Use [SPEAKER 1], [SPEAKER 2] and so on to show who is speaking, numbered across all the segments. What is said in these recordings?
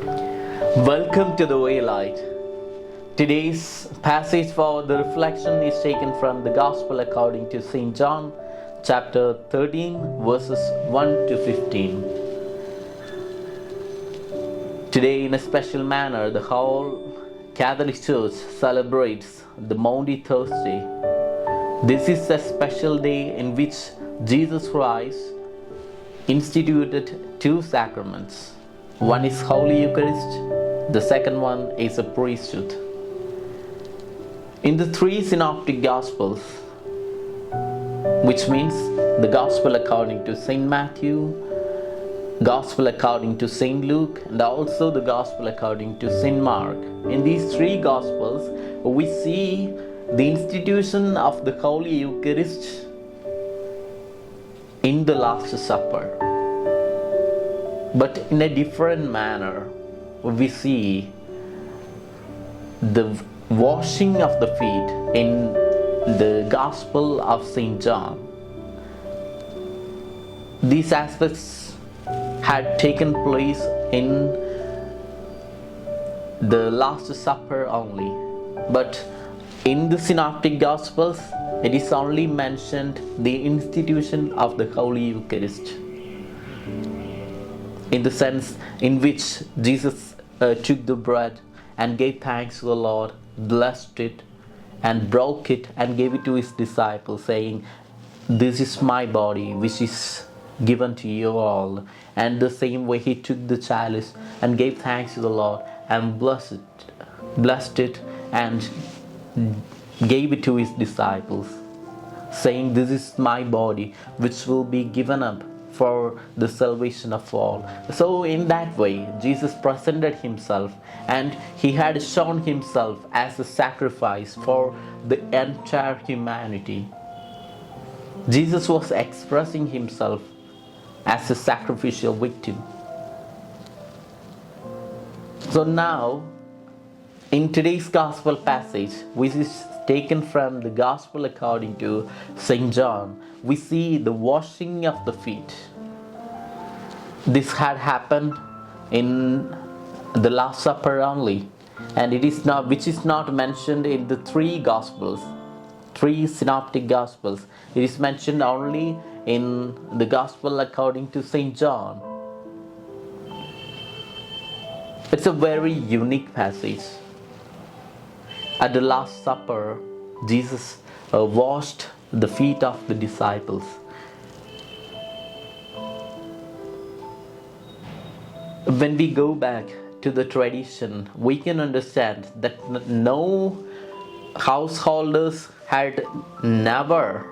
[SPEAKER 1] Welcome to the Waylight. Today's passage for the reflection is taken from the Gospel according to St. John, chapter 13, verses 1 to 15. Today, in a special manner, the whole Catholic Church celebrates the Maundy Thursday. This is a special day in which Jesus Christ instituted two sacraments. One is Holy Eucharist, the second one is a priesthood. In the three synoptic Gospels, which means the Gospel according to St. Matthew, Gospel according to St. Luke, and also the Gospel according to St. Mark. In these three Gospels, we see the institution of the Holy Eucharist in the Last Supper. But in a different manner, we see the washing of the feet in the Gospel of St. John. These aspects had taken place in the Last Supper only, but in the Synoptic Gospels, it is only mentioned the institution of the Holy Eucharist, in the sense in which Jesus took the bread and gave thanks to the Lord, blessed it, and broke it and gave it to his disciples, saying, "This is my body, which is given to you all." And the same way he took the chalice and gave thanks to the Lord and blessed it and gave it to his disciples, saying, "This is my body, which will be given up for the salvation of all." So in that way, Jesus presented himself, and he had shown himself as a sacrifice for the entire humanity. Jesus was expressing himself as a sacrificial victim. So now, in today's gospel passage, which is taken from the Gospel according to St. John, we see the washing of the feet. This had happened in the Last Supper only, and which is not mentioned in the three Gospels, three synoptic Gospels. It is mentioned only in the Gospel according to St. John. It's a very unique passage. At the Last Supper, Jesus washed the feet of the disciples. When we go back to the tradition, we can understand that no householders had never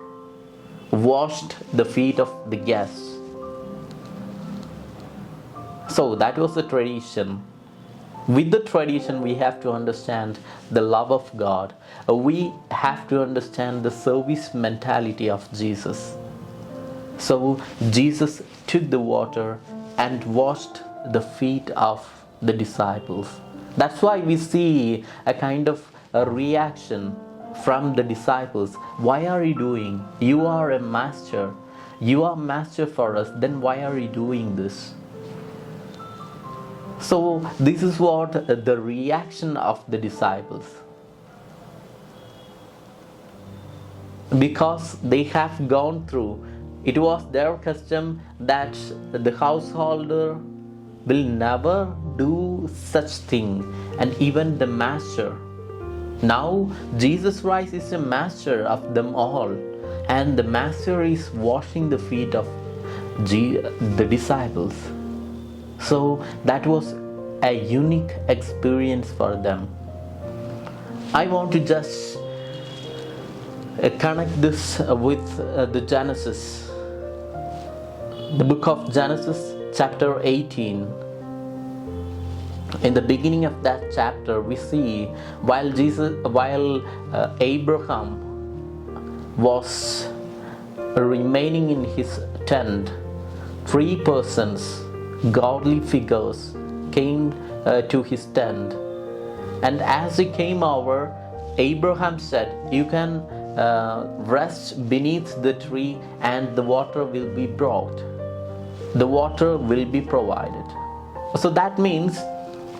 [SPEAKER 1] washed the feet of the guests. So that was the tradition. With the tradition, we have to understand the love of God. We have to understand the service mentality of Jesus. So Jesus took the water and washed the feet of the disciples. That's why we see a kind of a reaction from the disciples. "Why are you doing? You are a master. You are master for us. Then why are you doing this?" So this is what the reaction of the disciples. Because they have gone through, it was their custom that the householder will never do such thing, and even the master. Now Jesus Christ is the master of them all, and the master is washing the feet of the disciples. So that was a unique experience for them. I want to just connect this with the Genesis, the book of Genesis, chapter 18. In the beginning of that chapter, we see while Abraham was remaining in his tent, three persons, godly figures, came to his tent. And as he came over, Abraham said, "You can rest beneath the tree and the water will be brought. The water will be provided." So that means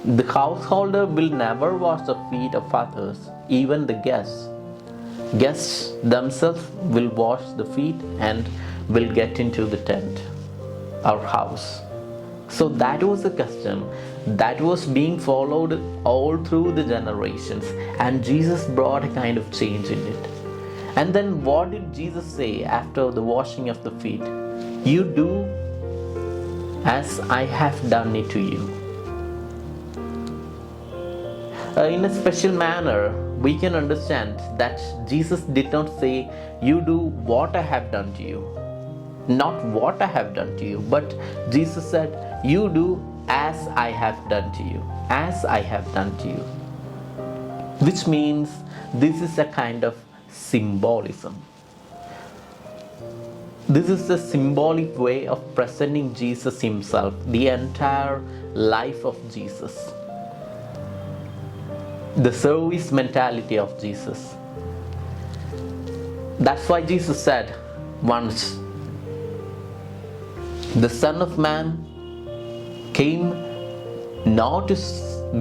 [SPEAKER 1] The householder will never wash the feet of others, even the guests. Guests themselves will wash the feet and will get into the tent or house. So that was a custom that was being followed all through the generations, and Jesus brought a kind of change in it. And then what did Jesus say after the washing of the feet? You do as I have done it to you. In a special manner, we can understand that Jesus did not say, you do what I have done to you. Not what I have done to you, but Jesus said, you do as I have done to you. As I have done to you. Which means this is a kind of symbolism. This is a symbolic way of presenting Jesus himself, the entire life of Jesus. The service mentality of Jesus. That's why Jesus said once, the Son of Man came not to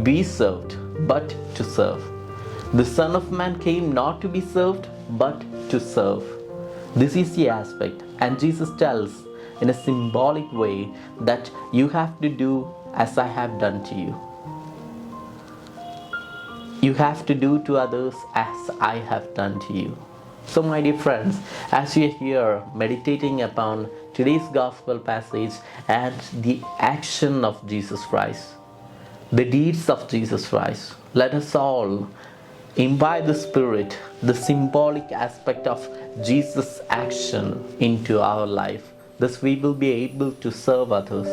[SPEAKER 1] be served, but to serve. The Son of Man came not to be served, but to serve. This is the aspect, and Jesus tells in a symbolic way that you have to do as I have done to you. You have to do to others as I have done to you. So my dear friends, as we are here meditating upon today's gospel passage and the action of Jesus Christ, the deeds of Jesus Christ, let us all imbibe the spirit, the symbolic aspect of Jesus' action into our life. Thus we will be able to serve others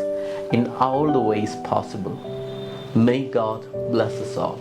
[SPEAKER 1] in all the ways possible. May God bless us all.